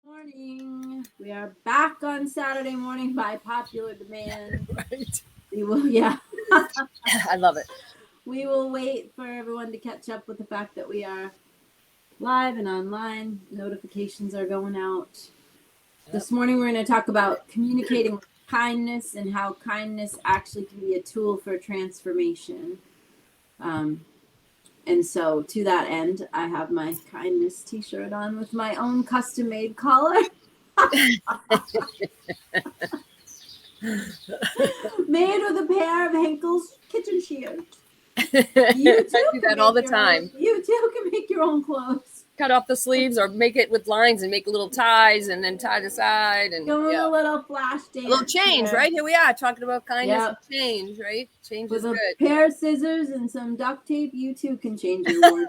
Morning. We are back on Saturday morning by popular demand. Right. We will, yeah. I love it. We will wait for everyone to catch up with the fact that we are live and online. Notifications are going out. Yep. This morning we're going to talk about communicating with kindness and how kindness actually can be a tool for transformation. And so to that end, I have my kindness t-shirt on with my own custom-made collar. Made with a pair of Henkel's kitchen shears. You too I do that all the time. You too can make your own clothes. Cut off the sleeves or make it with lines and make little ties and then tie the side and Give them a little flash dance. A little change, here. right? Here we are talking about kindness and change, right? Change with is a good. Pair of scissors and some duct tape, you too can change your wardrobe.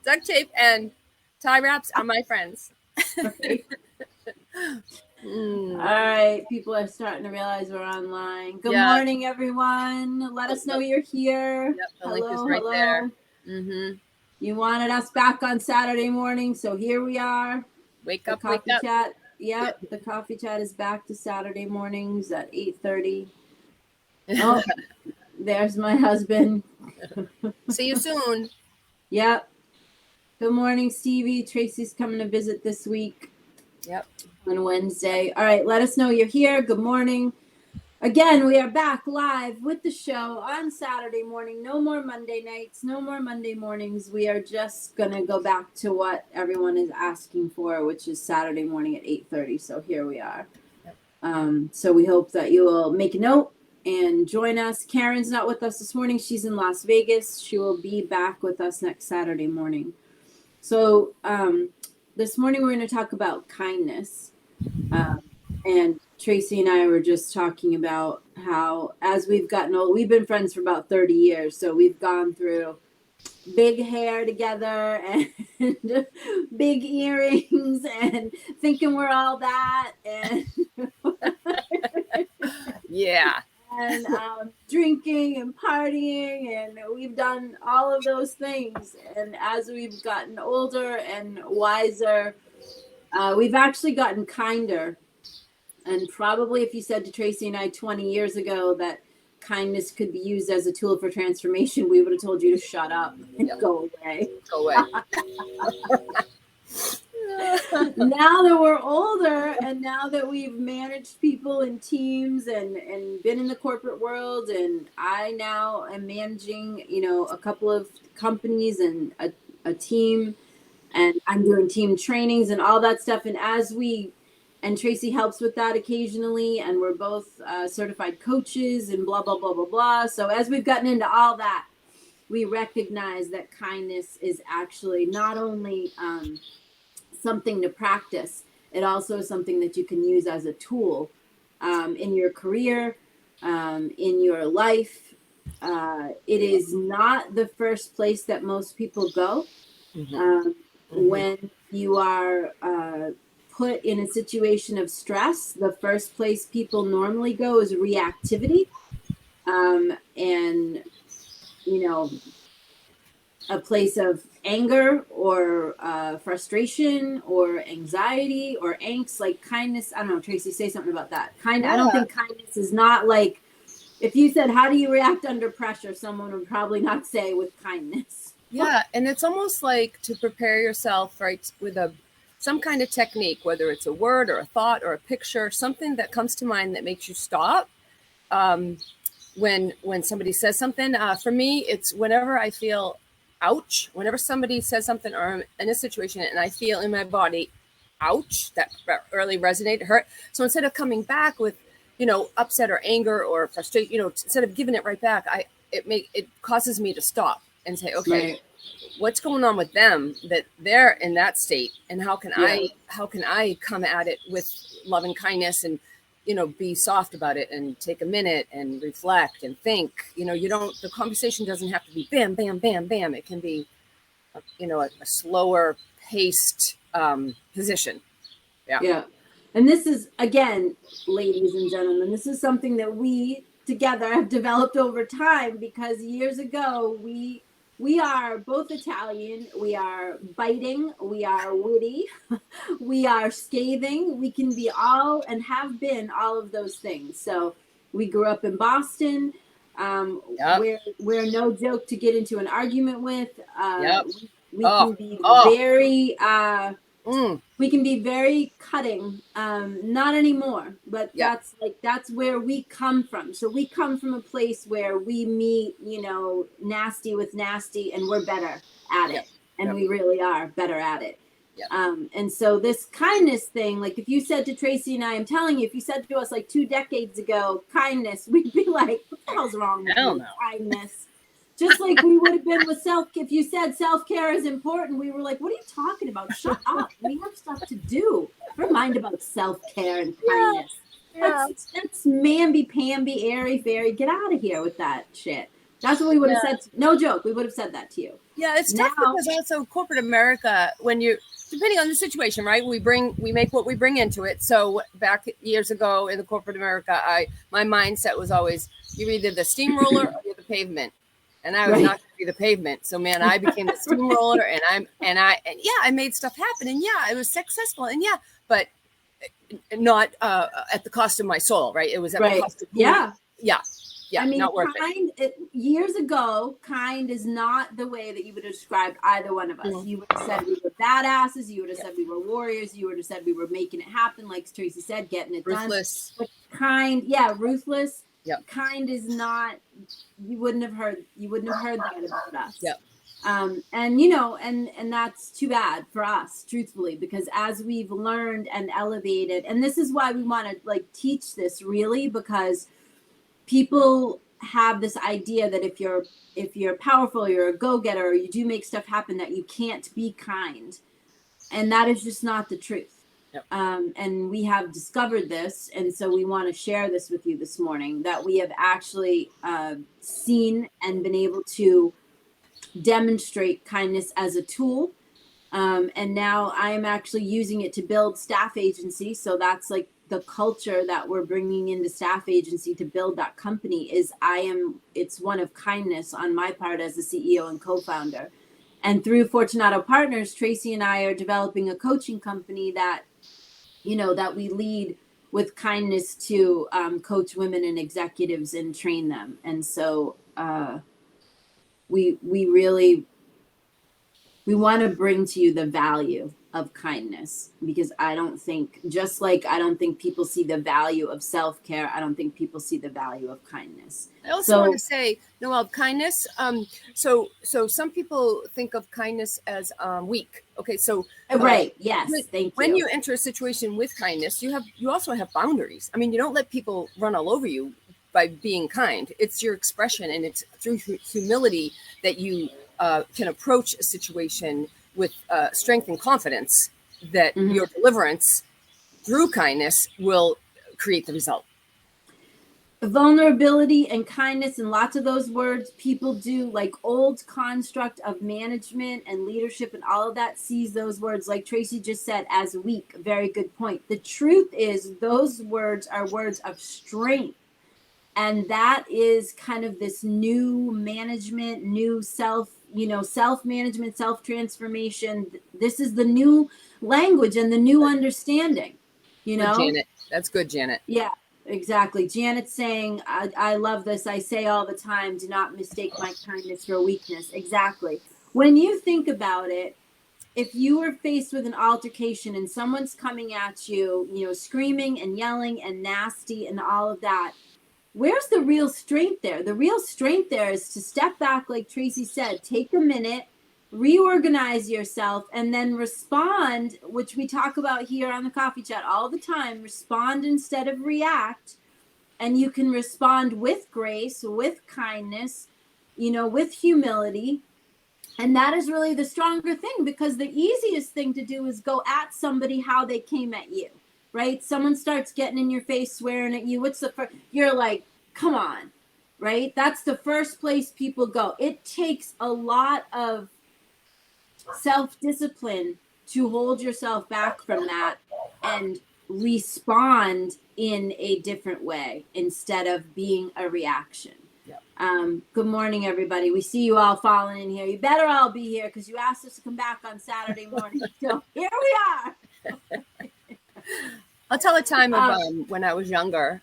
Duct tape and tie wraps are my friends. Right. All right, people are starting to realize we're online. Good morning, everyone. Let us know you're here. Yep, the link is right there. Mm-hmm. You wanted us back on Saturday morning, so here we are. Wake the up, coffee wake up. Chat. Yep, the coffee chat is back to Saturday mornings at 8:30. Oh, there's my husband. See you soon. Yep. Good morning, Stevie. Tracy's coming to visit this week. Yep. On Wednesday. All right, let us know you're here. Good morning. Again, we are back live with the show on Saturday morning. No more Monday nights, no more Monday mornings. We are just going to go back to what everyone is asking for, which is Saturday morning at 8:30. So here we are. So we hope that you will make a note and join us. Karen's not with us this morning. She's in Las Vegas. She will be back with us next Saturday morning. So this morning we're going to talk about kindness. And Tracy and I were just talking about how as we've gotten old, we've been friends for about 30 years. So we've gone through big hair together and big earrings and thinking we're all that. And yeah. And drinking and partying, and we've done all of those things. And as we've gotten older and wiser, we've actually gotten kinder. And probably if you said to Tracy and I 20 years ago that kindness could be used as a tool for transformation, we would have told you to shut up and go away. Go away. Now that we're older and now that we've managed people in teams and been in the corporate world, and I now am managing, a couple of companies and a team, and I'm doing team trainings and all that stuff. And Tracy helps with that occasionally, and we're both certified coaches and blah, blah, blah, blah, blah. So as we've gotten into all that, we recognize that kindness is actually not only something to practice, it also is something that you can use as a tool in your career, in your life. It is not the first place that most people go. When you are put in a situation of stress, the first place people normally go is reactivity. And, a place of anger or frustration or anxiety or angst, like kindness. I don't know, Tracy, say something about that. I don't think kindness is not like, if you said, how do you react under pressure? Someone would probably not say with kindness. Yeah. And it's almost like to prepare yourself, right, with some kind of technique, whether it's a word or a thought or a picture, something that comes to mind that makes you stop. When somebody says something, for me, it's whenever I feel ouch, whenever somebody says something or I'm in a situation and I feel in my body, ouch, that really resonated, hurt. So instead of coming back with, upset or anger or frustration, instead of giving it right back, it causes me to stop and say, okay, right, what's going on with them that they're in that state, and how can I come at it with love and kindness and be soft about it and take a minute and reflect and think. The conversation doesn't have to be bam, bam, bam, bam. It can be, a slower paced position. Yeah. Yeah. And this is, again, ladies and gentlemen, this is something that we together have developed over time, because years ago we we are both Italian. We are biting. We are witty. We are scathing. We can be all and have been all of those things. So we grew up in Boston. Yep. We're no joke to get into an argument with. Yep. We Oh. can be Oh. very Mm. we can be very cutting. Not anymore, but Yep. that's where we come from. So we come from a place where we meet, nasty with nasty, and we're better at Yep. it, and Yep. we really are better at it. Yep. And so this kindness thing, like if you said to Tracy and I, I'm telling you, if you said to us like 2 decades ago, kindness, we'd be like, what the hell's wrong with Hell you? no. Kindness. Just like we would have been with if you said self-care is important, we were like, what are you talking about? Shut up. We have stuff to do. Never mind about self-care and kindness. Yeah. That's mamby-pamby, airy-fairy. Get out of here with that shit. That's what we would have said. No joke. We would have said that to you. Yeah, it's tough because also corporate America, when you, depending on the situation, right? We make what we bring into it. So back years ago in the corporate America, my mindset was always, you're either the steamroller or you're the pavement. And I was not going to be the pavement. So man, I became the steamroller, and yeah, I made stuff happen, and yeah, it was successful, and yeah, but not at the cost of my soul, right? It was at the cost of yeah. I mean, not worth years ago, kind is not the way that you would have described either one of us. Mm-hmm. You would have said we were badasses. You would have said we were warriors. You would have said we were making it happen, like Tracy said, getting it ruthless. Done. But kind, ruthless. Yep. Kind is not. You wouldn't have heard that about us. Yep. And and that's too bad for us, truthfully, because as we've learned and elevated, and this is why we want to teach this really, because people have this idea that if you're powerful, you're a go-getter, or you do make stuff happen, that you can't be kind, and that is just not the truth. Yep. And we have discovered this, and so we want to share this with you this morning, that we have actually seen and been able to demonstrate kindness as a tool. And now I am actually using it to build staff agency. So that's like the culture that we're bringing into staff agency to build that company it's one of kindness on my part as the CEO and co-founder. And through Fortunato Partners, Tracy and I are developing a coaching company that we lead with kindness to coach women and executives and train them. And so we want to bring to you the value of kindness, because I don't think people see the value of self-care, I don't think people see the value of kindness. I also want to say, Noelle, kindness. So some people think of kindness as weak. Okay, so right, yes, thank you. When you enter a situation with kindness, you also have boundaries. I mean, you don't let people run all over you by being kind. It's your expression, and it's through humility that you can approach a situation with strength and confidence that your deliverance through kindness will create the result. Vulnerability and kindness, and lots of those words people do, like old construct of management and leadership and all of that, sees those words, like Tracy just said, as weak. Very good point. The truth is those words are words of strength. And that is kind of this new management, new self-management, self-transformation. This is the new language and the new understanding, Good, Janet. That's good, Janet. Yeah, exactly. Janet's saying, I love this. I say all the time, do not mistake my kindness for weakness. Exactly. When you think about it, if you were faced with an altercation and someone's coming at you, screaming and yelling and nasty and all of that, where's the real strength there? The real strength there is to step back, like Tracy said, take a minute, reorganize yourself, and then respond, which we talk about here on the coffee chat all the time. Respond instead of react. And you can respond with grace, with kindness, with humility. And that is really the stronger thing, because the easiest thing to do is go at somebody how they came at you. Right? Someone starts getting in your face, swearing at you. What's the first? You're like, come on, right? That's the first place people go. It takes a lot of self-discipline to hold yourself back from that and respond in a different way instead of being a reaction. Good morning, everybody. We see you all falling in here. You better all be here because you asked us to come back on Saturday morning. So here we are. I'll tell a time of when I was younger.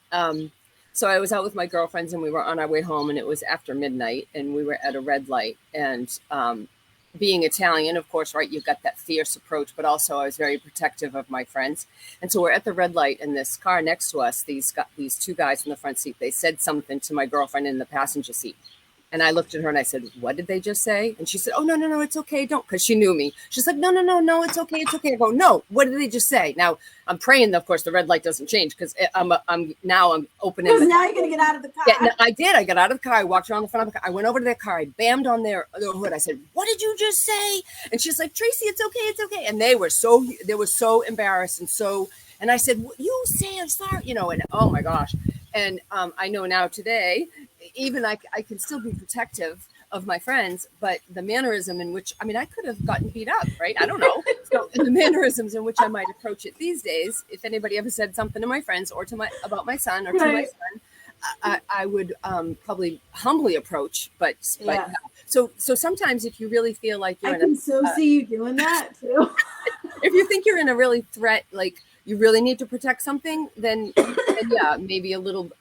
So I was out with my girlfriends and we were on our way home and it was after midnight and we were at a red light. And being Italian, of course, right, you've got that fierce approach, but also I was very protective of my friends. And so we're at the red light and this car next to us, these two guys in the front seat, they said something to my girlfriend in the passenger seat. And I looked at her and I said, what did they just say? And she said, oh, no, it's okay. Don't, because she knew me. She's like, no, it's okay. It's okay. I go, no, what did they just say? Now I'm praying, of course, the red light doesn't change because I'm opening. Because now you're going to get out of the car. Yeah, no, I did. I got out of the car. I walked around the front of the car. I went over to their car. I bammed on their hood. I said, what did you just say? And she's like, Tracy, it's okay. It's okay. And they were so embarrassed. And I said, well, you say I'm sorry, and oh my gosh. And I know now today, even I can still be protective of my friends, but the mannerism in which, I could have gotten beat up, right? I don't know. So the mannerisms in which I might approach it these days, if anybody ever said something to my friends or about my son or to my son, I would probably humbly approach, but yeah. So sometimes if you really feel like you're see you doing that too. If you think you're in a really threat, like you really need to protect something, then yeah, maybe a little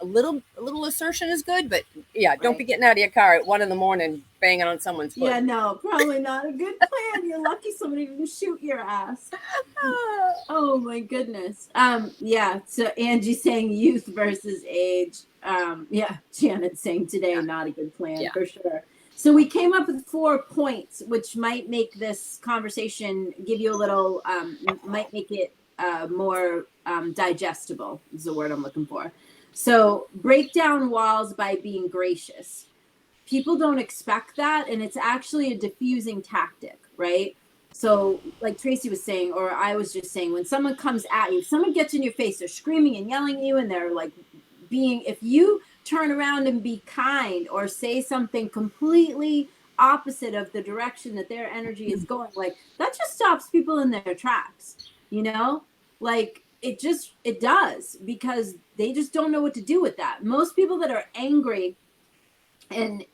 assertion is good, but yeah, don't be getting out of your car at 1 a.m. banging on someone's foot. Yeah, no, probably not a good plan. You're lucky somebody didn't shoot your ass. Oh my goodness. Yeah. So Angie's saying youth versus age. Yeah, Janet's saying today not a good plan for sure. So we came up with 4 points, which might make this conversation give you a little, might make it more digestible is the word I'm looking for. So break down walls by being gracious. People don't expect that, and it's actually a diffusing tactic, right? So like Tracy was saying, or I was just saying, when someone comes at you, someone gets in your face, they're screaming and yelling at you, and they're like if you turn around and be kind or say something completely opposite of the direction that their energy is going, like that just stops people in their tracks, like it does, because they just don't know what to do with that. Most people that are angry and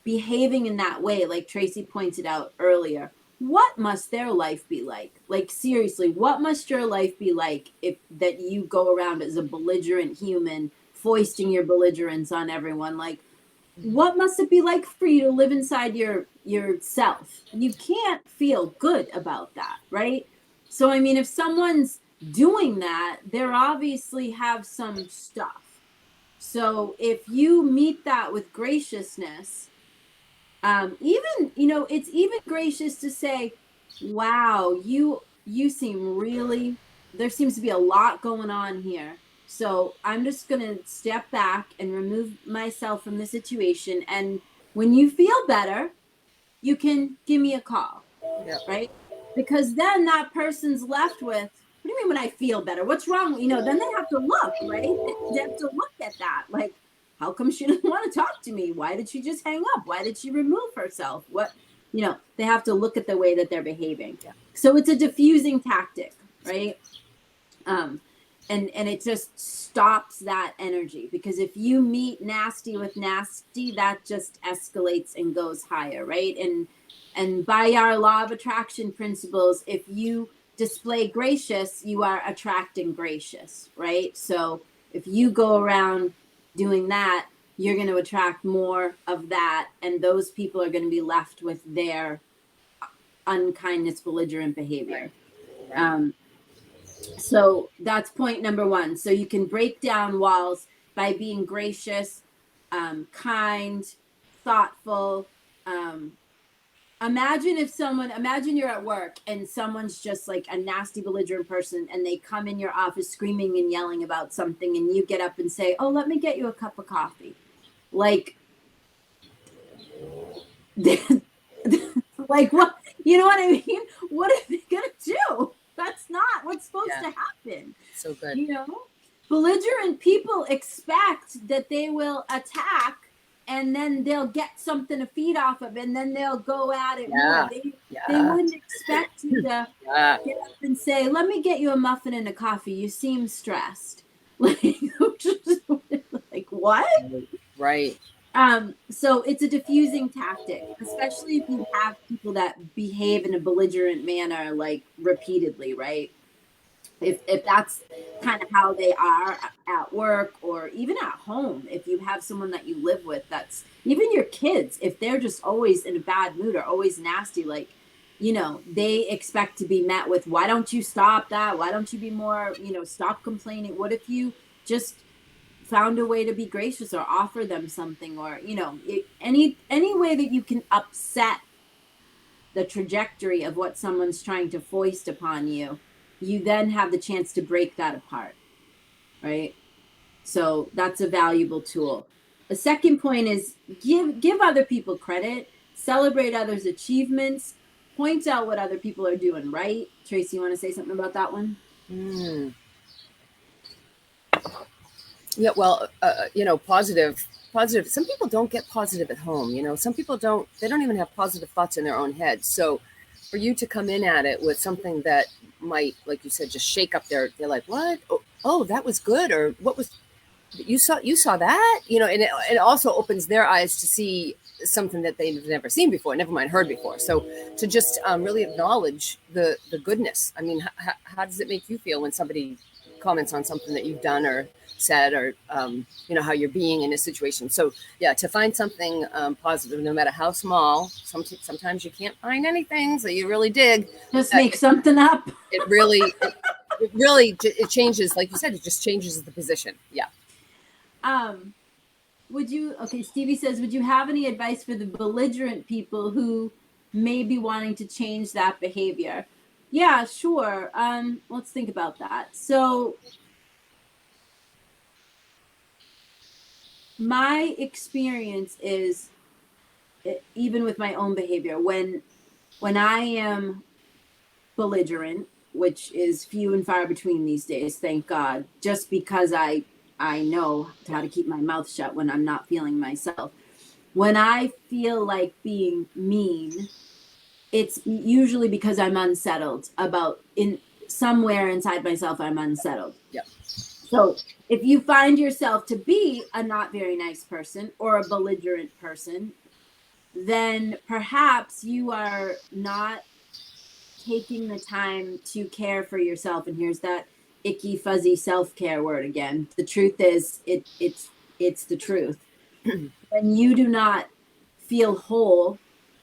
behaving in that way, like Tracy pointed out earlier, what must their life be like? Like seriously, what must your life be like if that you go around as a belligerent human, foisting your belligerence on everyone? Like, what must it be like for you to live inside yourself? You can't feel good about that, right? So if someone's doing that, they're obviously have some stuff. So if you meet that with graciousness, it's even gracious to say, wow, you seem really, there seems to be a lot going on here. So I'm just going to step back and remove myself from the situation. And when you feel better, you can give me a call, right? Because then that person's left with, what do you mean when I feel better? What's wrong? Then they have to look, right? They have to look at that. Like, how come she doesn't want to talk to me? Why did she just hang up? Why did she remove herself? What, they have to look at the way that they're behaving. Yeah. So it's a diffusing tactic, right? And it just stops that energy, because if you meet nasty with nasty, that just escalates and goes higher, right? And by our law of attraction principles, if you display gracious, you are attracting gracious, right? So if you go around doing that, you're going to attract more of that, and those people are going to be left with their unkindness, belligerent behavior. So that's point number 1. So you can break down walls by being gracious, kind, thoughtful. Imagine you're at work and someone's just like a nasty, belligerent person, and they come in your office screaming and yelling about something, and you get up and say, oh, let me get you a cup of coffee. Like, like what? You know what I mean? What are they going to do? That's not what's supposed to happen. So good. Belligerent people expect that they will attack, and then they'll get something to feed off of, and then they'll go at it more. They wouldn't expect you to get up and say, let me get you a muffin and a coffee. You seem stressed. Like what? Right. So it's a diffusing tactic, especially if you have people that behave in a belligerent manner, like repeatedly, right? If that's kind of how they are at work or even at home, if you have someone that you live with, that's even your kids, if they're just always in a bad mood or always nasty, like, they expect to be met with, why don't you stop that? Why don't you be more, stop complaining? What if you just found a way to be gracious or offer them something, or any way that you can upset the trajectory of what someone's trying to foist upon you, you then have the chance to break that apart, right? So that's a valuable tool. The second point is give other people credit, celebrate others' achievements, point out what other people are doing right. Tracy, you want to say something about that one? Mm. Yeah, well, positive. Some people don't get positive at home. Some people don't. They don't even have positive thoughts in their own head. So, for you to come in at it with something that might, like you said, just shake up they're like, what? Oh, that was good, or what was you saw that? And it also opens their eyes to see something that they've never seen before, never mind heard before. So to just really acknowledge the goodness. I mean, how does it make you feel when somebody comments on something that you've done or said, or how you're being in a situation? So yeah, to find something positive, no matter how small. Sometimes you can't find anything, so you really dig. Just make something up. It changes, like you said, it just changes the position. Yeah. um okay, Stevie says, would you have any advice for the belligerent people who may be wanting to change that behavior? Yeah, sure. Let's think about that. So my experience is, even with my own behavior, when I am belligerent, which is few and far between these days, thank God, just because I know how to keep my mouth shut when I'm not feeling myself. When I feel like being mean, it's usually because I'm unsettled about, in somewhere inside myself, I'm unsettled. Yeah. So if you find yourself to be a not very nice person or a belligerent person, then perhaps you are not taking the time to care for yourself. And here's that icky fuzzy self-care word again. The truth is, it's the truth. When you do not feel whole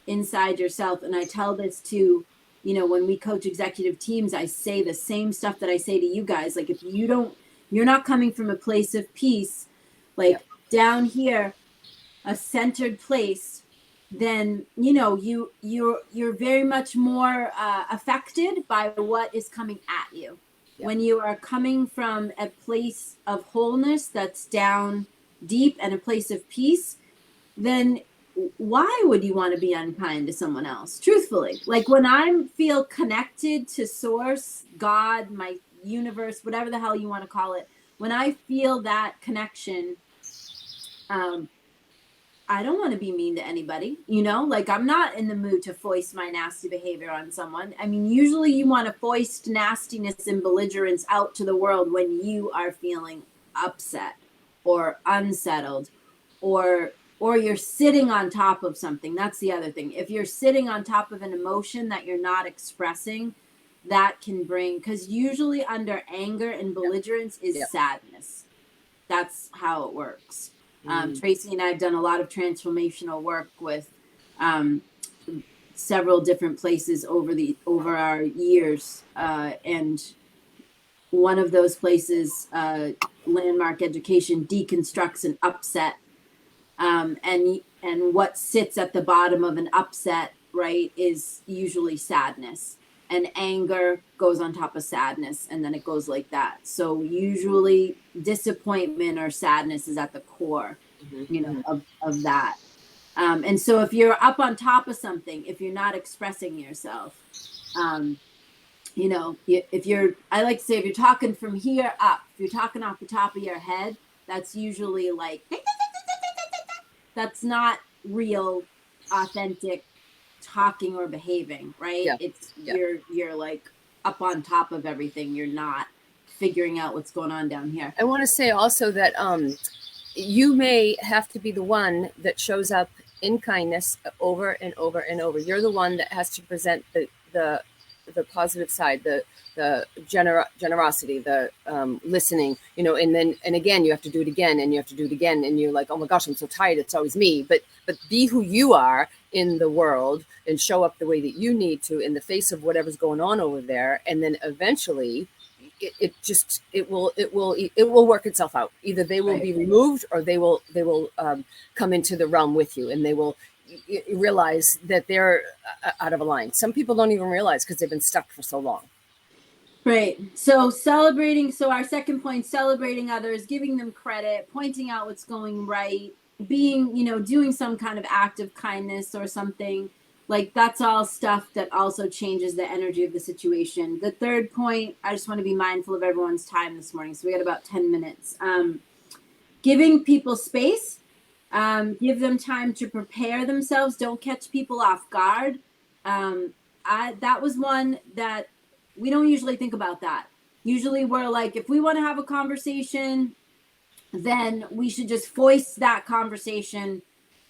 inside yourself, and I tell this to, when we coach executive teams, I say the same stuff that I say to you guys. Like, if you're not coming from a place of peace, like, Yep. down here, a centered place, then you're very much more affected by what is coming at you. Yep. When you are coming from a place of wholeness that's down deep and a place of peace, then why would you want to be unkind to someone else? Truthfully, like, when I feel connected to source, God, my universe, whatever the hell you want to call it, when I feel that connection, I don't want to be mean to anybody, like, I'm not in the mood to foist my nasty behavior on someone. I mean, usually you want to foist nastiness and belligerence out to the world when you are feeling upset or unsettled, or you're sitting on top of something. That's the other thing. If you're sitting on top of an emotion that you're not expressing, that can bring, because usually under anger and belligerence is Yep. sadness. That's how it works. Mm. Tracy and I have done a lot of transformational work with several different places over our years, and one of those places, Landmark Education, deconstructs an upset, and what sits at the bottom of an upset, right, is usually sadness. And anger goes on top of sadness, and then it goes like that. So usually disappointment or sadness is at the core, Mm-hmm. of that. And so if you're up on top of something, if you're not expressing yourself, if you're, I like to say, if you're talking from here up, if you're talking off the top of your head, that's usually like, that's not real, authentic talking or behaving, right? Yeah. It's Yeah. you're like up on top of everything. You're not figuring out what's going on down here. I want to say also that you may have to be the one that shows up in kindness over and over and over. You're the one that has to present the positive side, the generosity, the listening, and again you have to do it again, and you have to do it again, and you're like, oh my gosh, I'm so tired, it's always me. But be who you are in the world and show up the way that you need to in the face of whatever's going on over there, and then eventually it will work itself out. Either they will be removed, or they will come into the realm with you, and they will realize that they're out of a line. Some people don't even realize because they've been stuck for so long. Right. So celebrating. So our second point, celebrating others, giving them credit, pointing out what's going right, being, doing some kind of act of kindness or something. Like, that's all stuff that also changes the energy of the situation. The third point, I just want to be mindful of everyone's time this morning. So we got about 10 minutes. Giving people space, give them time to prepare themselves. Don't catch people off guard. That was one that we don't usually think about that. Usually we're like, if we want to have a conversation, then we should just foist that conversation.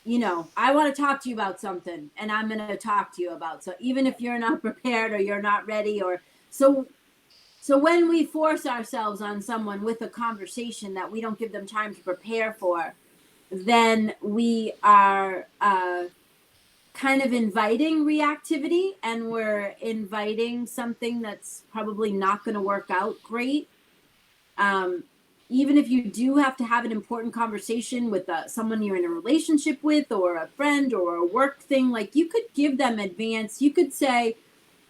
I want to talk to you about something, and I'm going to talk to you about. So even if you're not prepared or you're not ready, or so when we force ourselves on someone with a conversation that we don't give them time to prepare for, then we are kind of inviting reactivity, and we're inviting something that's probably not going to work out great. Even if you do have to have an important conversation with someone you're in a relationship with, or a friend, or a work thing, like, you could give them advance. You could say,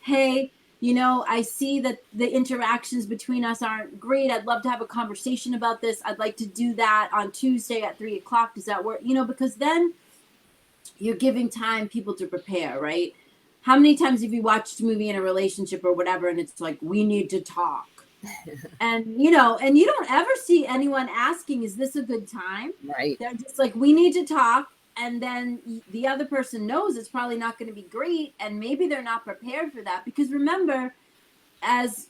hey, I see that the interactions between us aren't great. I'd love to have a conversation about this. I'd like to do that on Tuesday at 3:00. Does that work? Because then you're giving time people to prepare, right? How many times have you watched a movie in a relationship or whatever, and it's like, we need to talk? And you don't ever see anyone asking, is this a good time? Right. They're just like, we need to talk. And then the other person knows it's probably not going to be great, and maybe they're not prepared for that. Because remember, as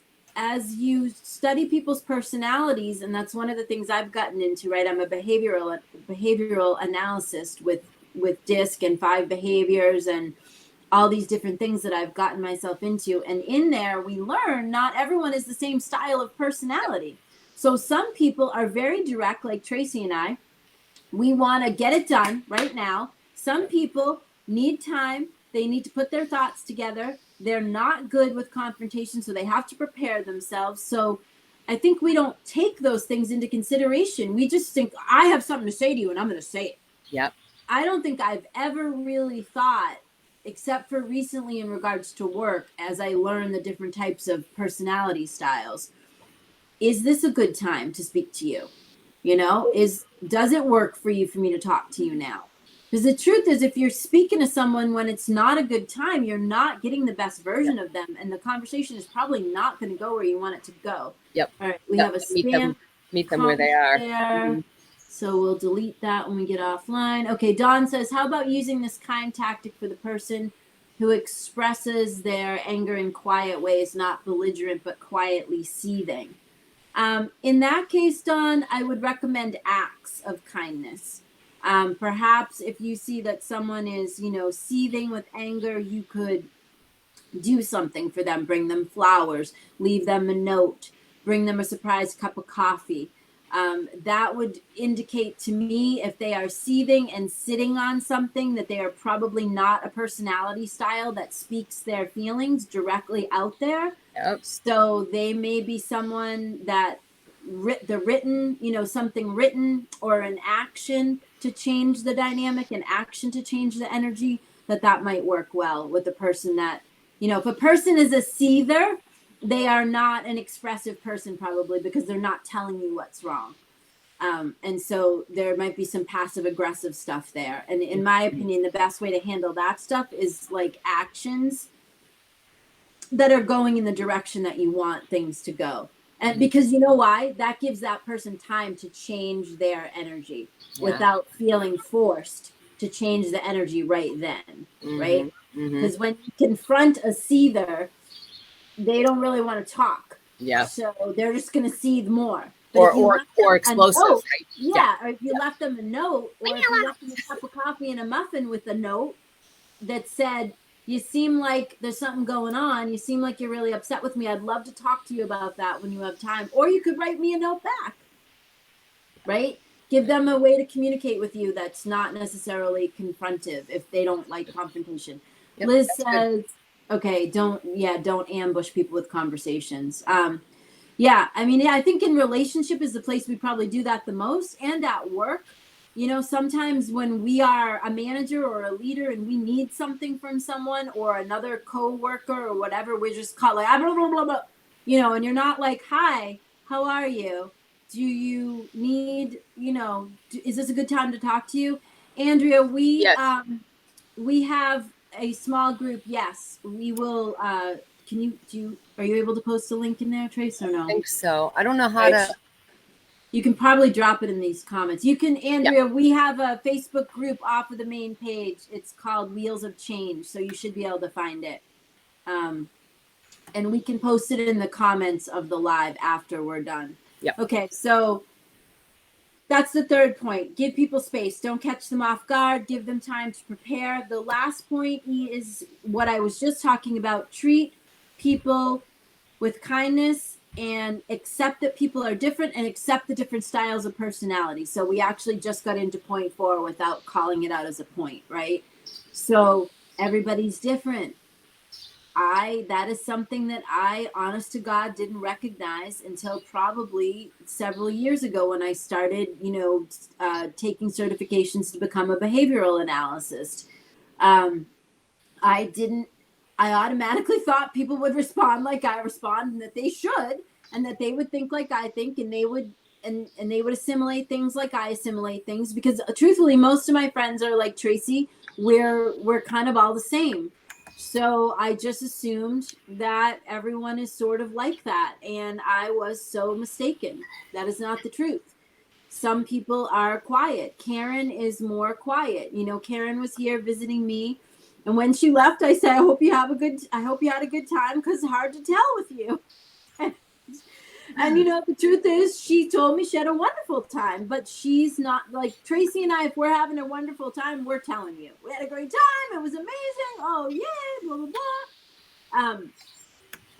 you study people's personalities, and that's one of the things I've gotten into, right? I'm a behavioral analyst with DISC and 5 behaviors and all these different things that I've gotten myself into. And in there, we learn not everyone is the same style of personality. So some people are very direct, like Tracy and I. We want to get it done right now. Some people need time. They need to put their thoughts together. They're not good with confrontation, so they have to prepare themselves. So I think we don't take those things into consideration. We just think, I have something to say to you, and I'm going to say it. Yep. I don't think I've ever really thought, except for recently in regards to work, as I learn the different types of personality styles, is this a good time to speak to you? Does it work for you for me to talk to you now? Because the truth is, if you're speaking to someone when it's not a good time, you're not getting the best version of them, and the conversation is probably not going to go where you want it to go. Yep. All right, we have a spam. Meet them where they are. Mm-hmm. So we'll delete that when we get offline. Okay, Dawn says, how about using this kind tactic for the person who expresses their anger in quiet ways, not belligerent, but quietly seething? In that case, Dawn, I would recommend acts of kindness. Perhaps if you see that someone is, seething with anger, you could do something for them. Bring them flowers, leave them a note, bring them a surprise cup of coffee. That would indicate to me, if they are seething and sitting on something, that they are probably not a personality style that speaks their feelings directly out there. Yep. So they may be someone that something written or an action to change the dynamic, an action to change the energy, that might work well with a person that, if a person is a seether, they are not an expressive person, probably, because they're not telling you what's wrong. And so there might be some passive aggressive stuff there. And in my opinion, the best way to handle that stuff is like actions that are going in the direction that you want things to go. And because you know why? That gives that person time to change their energy without feeling forced to change the energy right then, right? Because when you confront a seether, they don't really want to talk. Yeah. So they're just going to seethe more. But if you left them or a explosive, note, right? yeah, or if you left them a note, or if you left them a cup of coffee and a muffin with a note that said, you seem like there's something going on. You seem like you're really upset with me. I'd love to talk to you about that when you have time. Or you could write me a note back, right? Give them a way to communicate with you that's not necessarily confrontive if they don't like confrontation. Yep, Liz that's says, okay, don't ambush people with conversations. Yeah, I mean, I think in relationship is the place we probably do that the most, and at work. You know, sometimes when we are a manager or a leader and we need something from someone or another co-worker or whatever, we're just caught like, blah, blah, blah, blah, you know, and you're not like, hi, how are you? Do you need, you know, is this a good time to talk to you? Andrea, Yes. we have a small group. Yes, we will, are you able to post a link in there, Trace, or no? I think so. I don't know how to. You can probably drop it in these comments. You can, Andrea, we have a Facebook group off of the main page. It's called Wheels of Change, so you should be able to find it. And we can post it in the comments of the live after we're done. Yeah. Okay, so that's the third point. Give people space. Don't catch them off guard. Give them time to prepare. The last point is what I was just talking about. Treat people with kindness and accept that people are different and accept the different styles of personality. So we actually just got into point 4 without calling it out as a point, right? So everybody's different. That is something that I, honest to God, didn't recognize until probably several years ago when I started, taking certifications to become a behavioral analyst. I automatically thought people would respond like I respond, and that they should, and that they would think like I think, and they would assimilate things like I assimilate things, because truthfully, most of my friends are like, Tracy, we're kind of all the same. So I just assumed that everyone is sort of like that, and I was so mistaken. That is not the truth. Some people are quiet. Karen is more quiet. You know, Karen was here visiting me, and when she left, I said, I hope you had a good time, because it's hard to tell with you. And you know, the truth is, she told me she had a wonderful time, but she's not like Tracy and I. If we're having a wonderful time, we're telling you we had a great time. It was amazing. Oh yeah, blah blah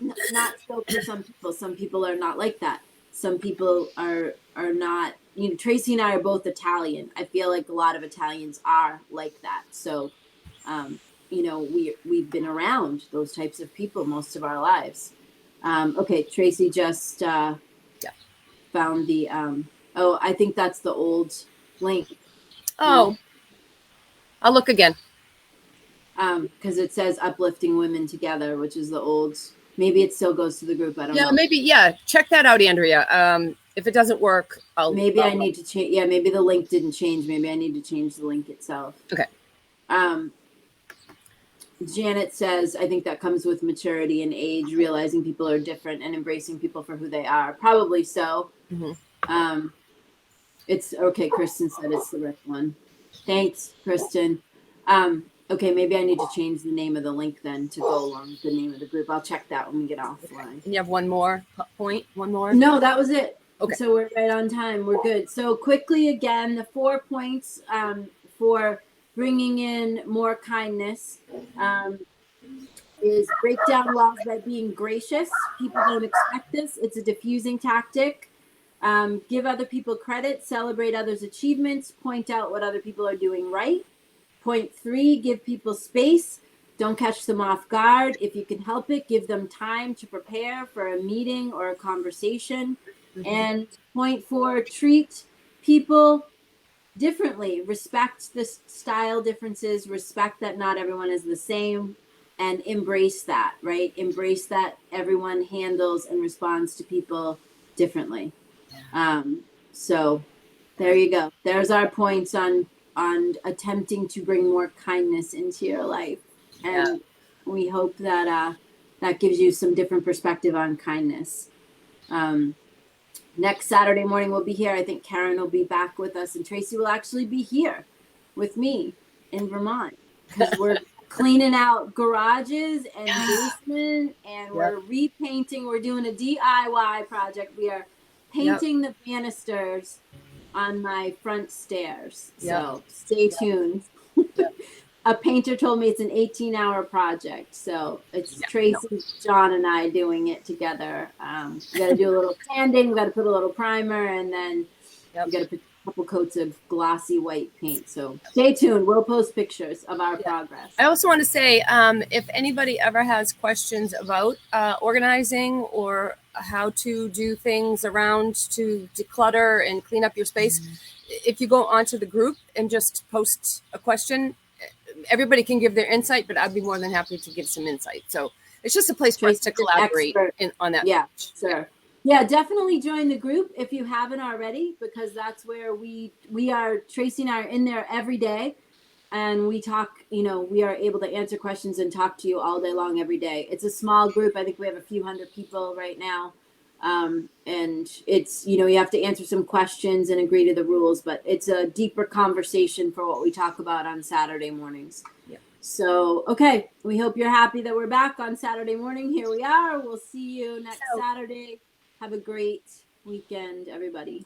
blah. Not so for some people. Some people are not like that. Some people are not. You know, Tracy and I are both Italian. I feel like a lot of Italians are like that. So, we've been around those types of people most of our lives. Okay, Tracy just found the. I think that's the old link. Oh, I'll look again. Because it says uplifting women together, which is the old. Maybe it still goes to the group. I don't know. Maybe. Check that out, Andrea. If it doesn't work, I need to change. Yeah, maybe the link didn't change. Maybe I need to change the link itself. Okay. Janet says, I think that comes with maturity and age, realizing people are different and embracing people for who they are. Probably so. Mm-hmm. It's okay. Kristen said it's the right one. Thanks, Kristen. Okay, maybe I need to change the name of the link then to go along with the name of the group. I'll check that when we get offline. And you have one more point? One more? No, that was it. Okay. So we're right on time. We're good. So quickly again, the 4 points for bringing in more kindness is break down walls by being gracious. People don't expect this. It's a diffusing tactic. Give other people credit, celebrate others' achievements, point out what other people are doing right. Point 3, give people space. Don't catch them off guard. If you can help it, give them time to prepare for a meeting or a conversation. Mm-hmm. And point 4, treat people differently. Respect the style differences. Respect that not everyone is the same. And embrace that, right? Embrace that everyone handles and responds to people differently. So there you go. There's our points on attempting to bring more kindness into your life. And we hope that that gives you some different perspective on kindness. Next Saturday morning we'll be here. I think Karen will be back with us, and Tracy will actually be here with me in Vermont, because we're cleaning out garages and basement, and we're repainting. We're doing a DIY project. We are painting the banisters on my front stairs. Yep. So stay tuned. Yep. A painter told me it's an 18-hour project. So it's Yeah, no. Tracy, John, and I doing it together. We got to do a little sanding. We got to put a little primer, and then Yep. we got to put a couple coats of glossy white paint. So stay tuned. We'll post pictures of our progress. I also want to say, if anybody ever has questions about organizing or how to do things around to declutter and clean up your space, if you go onto the group and just post a question, everybody can give their insight, but I'd be more than happy to give some insight. So it's just a place for us to collaborate on that. Yeah, sure. Yeah, definitely join the group if you haven't already, because that's where we are. Tracy and I are in there every day, and we talk. We are able to answer questions and talk to you all day long every day. It's a small group. I think we have a few hundred people right now, and it's you have to answer some questions and agree to the rules, but it's a deeper conversation for what we talk about on Saturday mornings. Yeah. So, okay, we hope you're happy that we're back on Saturday morning. Here we are. We'll see you next Saturday. Have a great weekend, everybody.